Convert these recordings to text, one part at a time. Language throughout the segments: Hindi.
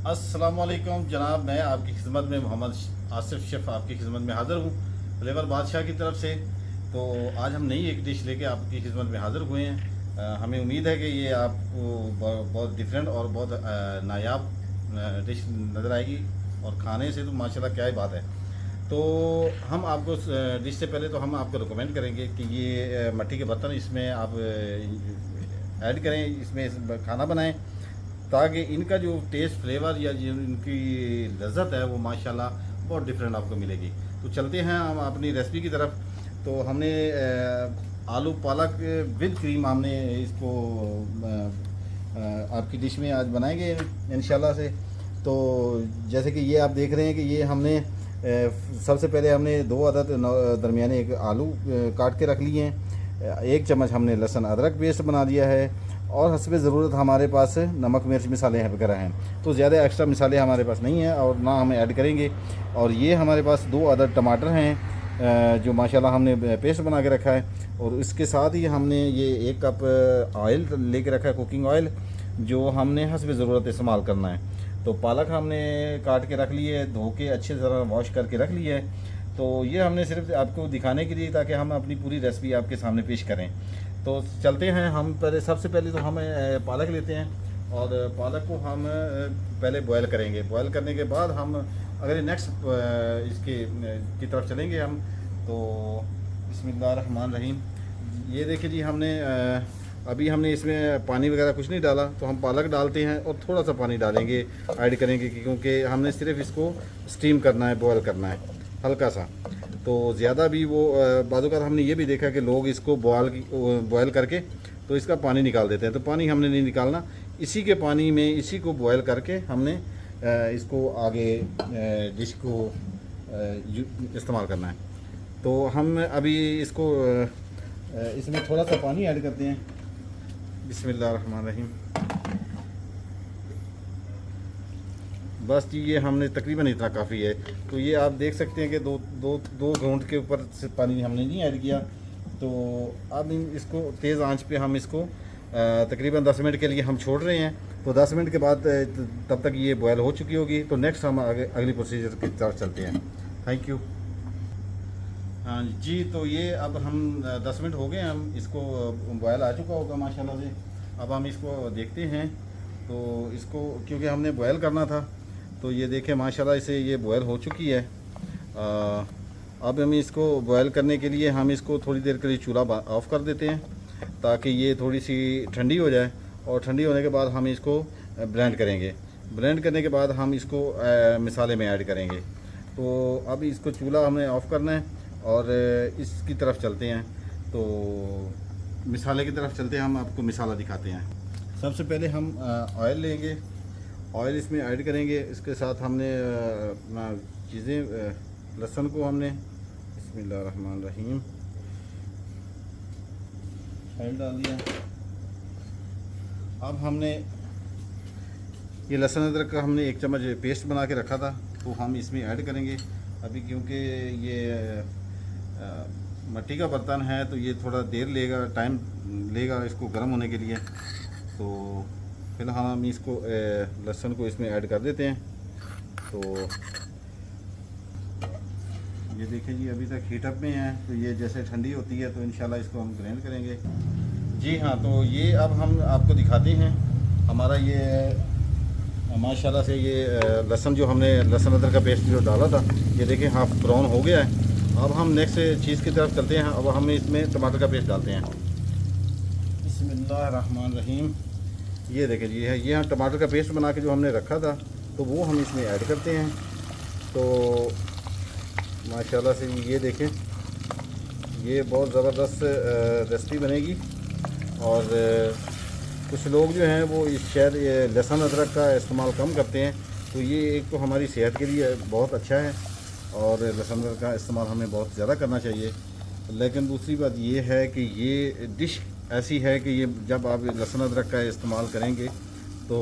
अस्सलाम वालेकुम जनाब, मैं आपकी खिदमत में मोहम्मद आसिफ शेफ़ आपकी खिदमत में हाज़िर हूँ फ्लेवर बादशाह की तरफ से। तो आज हम नई एक डिश लेके आपकी खिदमत में हाज़िर हुए हैं। हमें उम्मीद है कि ये आपको बहुत डिफरेंट और बहुत नायाब डिश नज़र आएगी और खाने से तो माशाल्लाह क्या ही बात है। तो हम आपको डिश से पहले तो हम आपको रिकमेंड करेंगे कि ये मट्टी के बर्तन इसमें आप ऐड करें, इसमें खाना बनाएं, ताकि इनका जो टेस्ट फ्लेवर या जो इनकी लज्जत है वो माशाल्लाह बहुत डिफरेंट आपको मिलेगी। तो चलते हैं हम अपनी रेसिपी की तरफ। तो हमने आलू पालक विद क्रीम हमने इसको आपकी डिश में आज बनाएंगे इंशाल्लाह से। तो जैसे कि ये आप देख रहे हैं कि ये हमने सबसे पहले हमने 2 अदद दरमियाने एक आलू काट के रख लिए हैं। 1 चम्मच हमने लहसुन अदरक पेस्ट बना लिया है और हस्बे ज़रूरत हमारे पास नमक मिर्च मसाले वगैरह हैं। तो ज़्यादा एक्स्ट्रा मसाले हमारे पास नहीं हैं और ना हम ऐड करेंगे। और ये हमारे पास 2 अदद टमाटर हैं जो माशाल्लाह हमने पेस्ट बना के रखा है। और इसके साथ ही हमने ये 1 कप ऑयल लेके रखा है, कुकिंग ऑयल, जो हमने हस्बे ज़रूरत इस्तेमाल करना है। तो पालक हमने काट के रख ली है, धो के अच्छे तरह वॉश करके रख ली है। तो ये हमने सिर्फ आपको दिखाने के लिए, ताकि हम अपनी पूरी रेसिपी आपके सामने पेश करें। तो चलते हैं हम सबसे पहले तो हम पालक लेते हैं और पालक को हम पहले बॉयल करेंगे। बॉयल करने के बाद हम अगर नेक्स्ट इसके की तरफ चलेंगे हम। तो बिस्मिल्लाहिर्रहमानिर्रहीम। ये देखिए जी, हमने अभी हमने इसमें पानी वगैरह कुछ नहीं डाला, तो हम पालक डालते हैं और थोड़ा सा पानी डालेंगे, ऐड करेंगे, क्योंकि हमने सिर्फ इसको स्टीम करना है, बॉयल करना है हल्का सा। तो ज़्यादा भी वो बाज़ हमने ये भी देखा कि लोग इसको बॉयल करके तो इसका पानी निकाल देते हैं। तो पानी हमने नहीं निकालना, इसी के पानी में इसी को बॉयल करके हमने इसको आगे डिश को इस्तेमाल करना है। तो हम अभी इसको इसमें थोड़ा सा पानी ऐड करते हैं। बिस्मिल्लाहिर्रहमानिर्रहीम। बस जी, ये हमने तकरीबन इतना काफ़ी है। तो ये आप देख सकते हैं कि दो घूंट के ऊपर से पानी हमने नहीं ऐड किया। तो अब इसको तेज़ आंच पे हम इसको तकरीबन 10 मिनट के लिए हम छोड़ रहे हैं। तो 10 मिनट के बाद तब तक ये बॉयल हो चुकी होगी। तो नेक्स्ट हम अगली प्रोसीजर की तरफ चलते हैं। Thank you. हाँ जी, तो ये अब हम 10 मिनट हो गए, हम इसको बॉयल आ चुका होगा माशाल्लाह से। अब हम इसको देखते हैं। तो इसको क्योंकि हमने बॉयल करना था, तो ये देखें माशाल्लाह से ये बॉयल हो चुकी है। अब हम इसको बॉयल करने के लिए हम इसको थोड़ी देर के लिए चूल्हा ऑफ़ कर देते हैं, ताकि ये थोड़ी सी ठंडी हो जाए। और ठंडी होने के बाद हम इसको ब्लेंड करेंगे। ब्लेंड करने के बाद हम इसको मसाले में ऐड करेंगे। तो अब इसको चूल्हा हमने ऑफ़ करना है और इसकी तरफ चलते हैं। तो मसाले की तरफ चलते हैं, हम आपको मसाला दिखाते हैं। सबसे पहले हम ऑयल लेंगे, ऑयल इसमें ऐड करेंगे। इसके साथ हमने अपना चीज़ें लहसुन को हमने बिस्मिल्लाहिर्रहमानिर्रहीम ऑयल डाल दिया। अब हमने ये लहसुन अदरक का हमने 1 चम्मच पेस्ट बना के रखा था, तो हम इसमें ऐड करेंगे अभी। क्योंकि ये मिट्टी का बर्तन है तो ये थोड़ा देर लेगा, टाइम लेगा इसको गर्म होने के लिए। तो फिलहाल हम इसको लहसुन को इसमें ऐड कर देते हैं। तो ये देखिए जी, अभी तक हीटअप में है। तो ये जैसे ठंडी होती है तो इंशाल्लाह इसको हम ग्राइंड करेंगे। जी हाँ, तो ये अब हम आपको दिखाते हैं हमारा ये माशाल्लाह से ये लहसुन जो हमने लहसुन अदरक का पेस्ट जो डाला था, ये देखिए हाफ ब्राउन हो गया है। अब हम नेक्स्ट चीज़ की तरफ चलते हैं। अब हम इसमें टमाटर का पेस्ट डालते हैं। बिस्मिल्लाहिर्रहमानिर्रहीम। ये देखिए जी, है ये हम टमाटर का पेस्ट बना के जो हमने रखा था, तो वो हम इसमें ऐड करते हैं। तो माशाल्लाह से ये देखें, ये बहुत ज़बरदस्त रेसिपी बनेगी। और कुछ लोग जो हैं वो इस शायद ये लहसुन अदरक का इस्तेमाल कम करते हैं। तो ये एक तो हमारी सेहत के लिए बहुत अच्छा है और लहसुन अदरक का इस्तेमाल हमें बहुत ज़्यादा करना चाहिए। लेकिन दूसरी बात ये है कि ये डिश ऐसी है कि ये जब आप लहसुन अदरक का इस्तेमाल करेंगे तो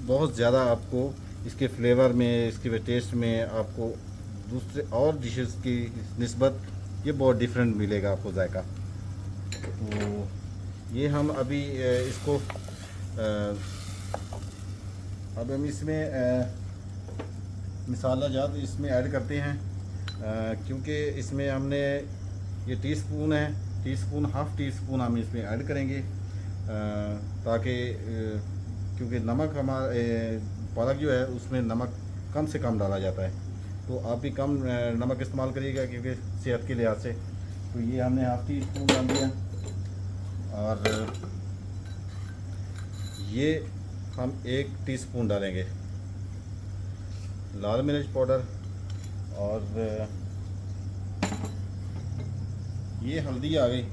बहुत ज़्यादा आपको इसके फ्लेवर में, इसके टेस्ट में आपको दूसरे और डिशेस की निस्बत ये बहुत डिफरेंट मिलेगा आपको जायका। तो ये हम अभी इसको अब हम इसमें मसाला जात इसमें ऐड करते हैं, क्योंकि इसमें हमने ये टीस्पून है, टीस्पून हाफ़ टी स्पून हम इसमें ऐड करेंगे, ताकि क्योंकि नमक हमारे पालक जो है उसमें नमक कम से कम डाला जाता है, तो आप भी कम नमक इस्तेमाल करिएगा क्योंकि सेहत के लिहाज से। तो ये हमने हाफ़ टी स्पून डाल दिया, और ये हम 1 टीस्पून डालेंगे लाल मिर्च पाउडर, और ये हल्दी आ गई,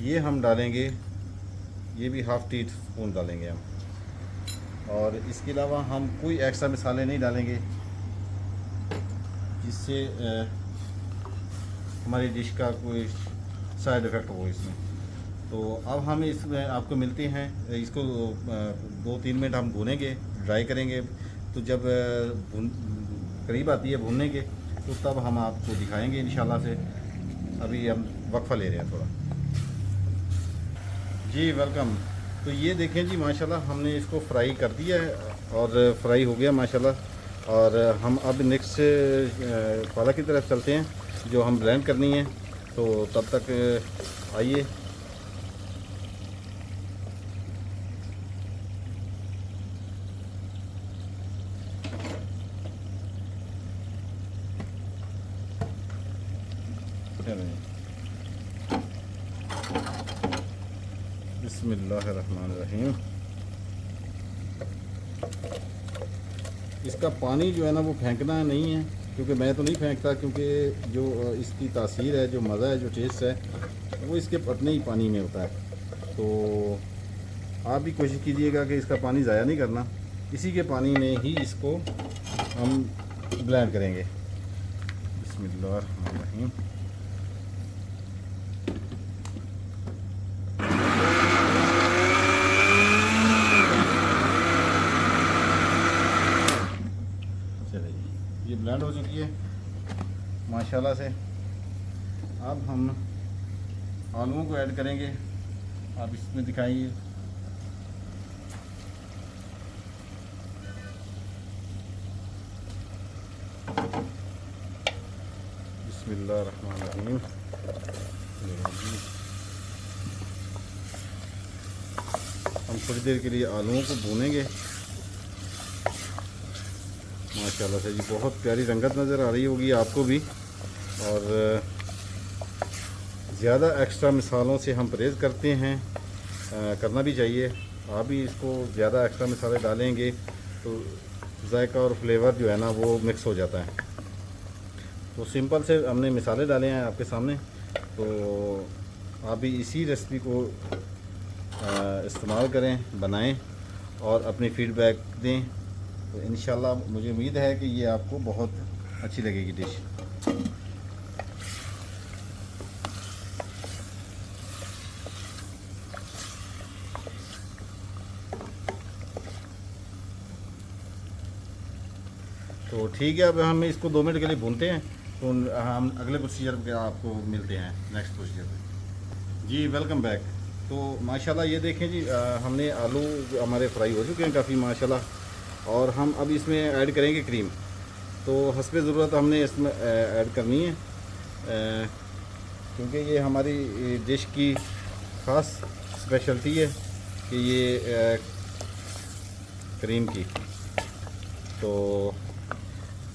ये हम डालेंगे, ये भी हाफ़ टी स्पून डालेंगे हम। और इसके अलावा हम कोई एक्स्ट्रा मसाले नहीं डालेंगे जिससे हमारी डिश का कोई साइड इफ़ेक्ट हो इसमें। तो अब हम इसमें आपको मिलते हैं, इसको 2-3 मिनट हम भूनेंगे, ड्राई करेंगे। तो जब करीब आती है भूनने के, तो तब हम आपको दिखाएंगे इंशाल्लाह से। अभी हम वक्फ़ा ले रहे हैं थोड़ा। जी वेलकम। तो ये देखें जी, माशाल्लाह हमने इसको फ्राई कर दिया है और फ्राई हो गया माशाल्लाह। और हम अब नेक्स्ट पालक की तरफ चलते हैं जो हम ब्लेंड करनी है। तो तब तक आइए। बिस्मिल्लाहिर्रहमानिर्रहीम। इसका पानी जो है ना वो फेंकना नहीं है, क्योंकि मैं तो नहीं फेंकता, क्योंकि जो इसकी तासीर है, जो मज़ा है, जो टेस्ट है, वो इसके अपने ही पानी में होता है। तो आप भी कोशिश कीजिएगा कि इसका पानी ज़ाया नहीं करना, इसी के पानी में ही इसको हम ब्लेंड करेंगे। बिस्मिल्लाहिर्रहमानिर्रहीम। ये ब्लेंड हो चुकी है माशाल्लाह से। अब हम आलूओं को ऐड करेंगे। आप इसमें दिखाइए। बिस्मिल्लाहिर्रहमानिर्रहीम। हम थोड़ी देर के लिए आलूओं को भूनेंगे। माशाल्लाह से जी बहुत प्यारी रंगत नज़र आ रही होगी आपको भी। और ज़्यादा एक्स्ट्रा मसालों से हम परहेज़ करते हैं, करना भी चाहिए। आप भी इसको ज़्यादा एक्स्ट्रा मसाले डालेंगे तो जायका और फ्लेवर जो है ना वो मिक्स हो जाता है। तो सिंपल से हमने मसाले डाले हैं आपके सामने। तो आप भी इसी रेसिपी को इस्तेमाल करें, बनाएं और अपनी फ़ीडबैक दें। तो इंशाल्लाह मुझे उम्मीद है कि ये आपको बहुत अच्छी लगेगी डिश। तो ठीक है, अब हम इसको 2 मिनट के लिए भूनते हैं। तो हम अगले प्रोसीजर पे आपको मिलते हैं, नेक्स्ट प्रोसीजर पे। जी वेलकम बैक। तो माशाल्लाह ये देखें जी, हमने आलू हमारे फ्राई हो चुके हैं काफ़ी माशाल्लाह। और हम अब इसमें ऐड करेंगे क्रीम। तो हस्बे ज़रूरत हमने इसमें ऐड करनी है, क्योंकि ये हमारी डिश की ख़ास स्पेशलिटी है कि ये क्रीम की। तो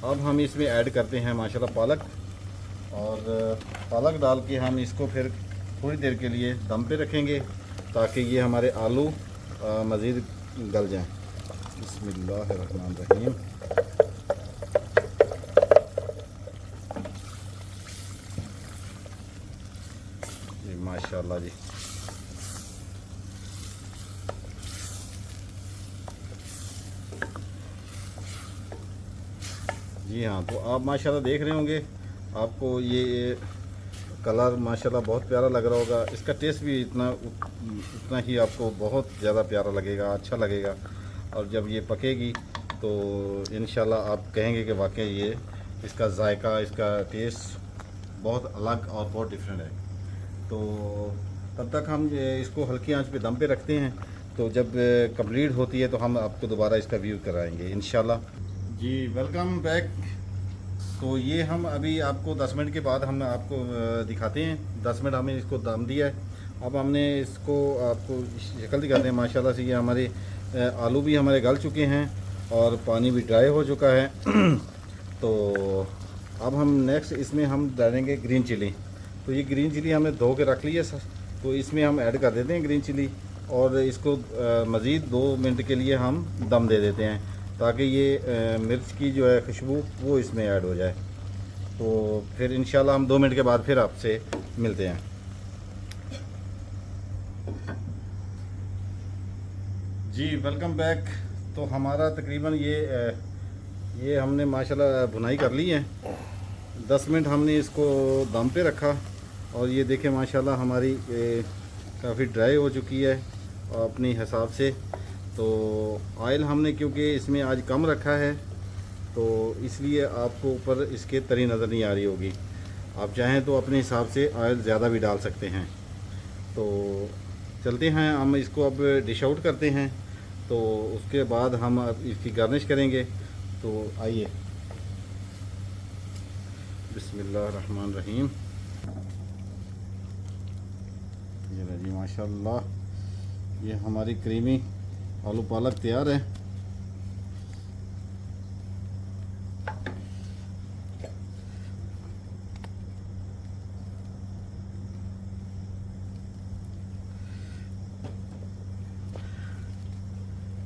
अब हम इसमें ऐड करते हैं माशाल्लाह पालक। और पालक डाल के हम इसको फिर थोड़ी देर के लिए दम पे रखेंगे, ताकि ये हमारे आलू मज़ीद गल जाएं। बिस्मिल्लाहिर्रहमानिर्रहीम। जी माशाल्लाह जी। जी हाँ, तो आप माशाल्लाह देख रहे होंगे, आपको ये कलर माशाल्लाह बहुत प्यारा लग रहा होगा। इसका टेस्ट भी उतना ही आपको बहुत ज़्यादा प्यारा लगेगा, अच्छा लगेगा। और जब ये पकेगी तो इंशाल्लाह आप कहेंगे कि वाकई ये इसका जायका, इसका टेस्ट बहुत अलग और बहुत डिफरेंट है। तो तब तक हम इसको हल्की आंच पे दम पे रखते हैं। तो जब कंप्लीट होती है तो हम आपको दोबारा इसका व्यू कराएंगे इंशाल्लाह। जी वेलकम बैक। तो ये हम अभी आपको 10 मिनट के बाद हम आपको दिखाते हैं। 10 मिनट हमने इसको दम दिया है। अब हमने इसको आपको शक्ल दिखाते हैं। माशाल्लाह से ये हमारे आलू भी हमारे गल चुके हैं और पानी भी ड्राई हो चुका है। तो अब हम नेक्स्ट इसमें हम डालेंगे ग्रीन चिली। तो ये ग्रीन चिली हमने धो के रख ली है, तो इसमें हम ऐड कर देते हैं ग्रीन चिली और इसको मज़ीद 2 मिनट के लिए हम दम दे देते हैं ताकि ये मिर्च की जो है खुशबू वो इसमें ऐड हो जाए। तो फिर इंशाल्लाह हम 2 मिनट के बाद फिर आपसे मिलते हैं। जी वेलकम बैक। तो हमारा तकरीबन ये हमने माशाल्लाह भुनाई कर ली है। 10 मिनट हमने इसको दम पे रखा और ये देखें माशाल्लाह हमारी काफ़ी ड्राई हो चुकी है अपने हिसाब से। तो ऑयल हमने क्योंकि इसमें आज कम रखा है तो इसलिए आपको ऊपर इसके तरी नज़र नहीं आ रही होगी। आप चाहें तो अपने हिसाब से ऑयल ज़्यादा भी डाल सकते हैं। तो चलते हैं हम इसको अब डिश आउट करते हैं, तो उसके बाद हम अब इसकी गार्निश करेंगे। तो आइए, बिस्मिल्लाहिर्रहमानिर्रहीम। ये जी माशाल्लाह ये हमारी क्रीमी आलू पालक तैयार है।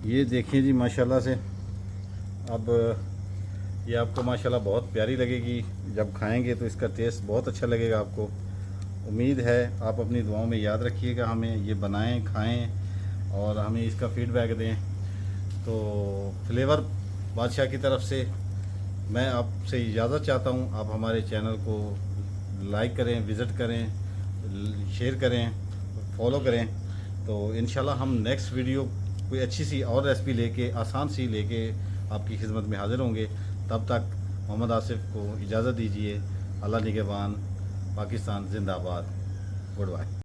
ये देखिए जी माशाल्लाह से। अब ये आपको माशाल्लाह बहुत प्यारी लगेगी, जब खाएंगे तो इसका टेस्ट बहुत अच्छा लगेगा आपको। उम्मीद है आप अपनी दुआओं में याद रखिएगा, हमें ये बनाएं, खाएं और हमें इसका फीडबैक दें। तो फ्लेवर बादशाह की तरफ से मैं आपसे इजाज़त चाहता हूँ। आप हमारे चैनल को लाइक करें, विज़िट करें, शेयर करें, फॉलो करें। तो इंशाल्लाह हम नेक्स्ट वीडियो कोई अच्छी सी और रेसिपी लेके, आसान सी लेके आपकी खिदमत में हाज़िर होंगे। तब तक मोहम्मद आसिफ को इजाज़त दीजिए। अल्लाह निगहबान। पाकिस्तान जिंदाबाद। Good bye.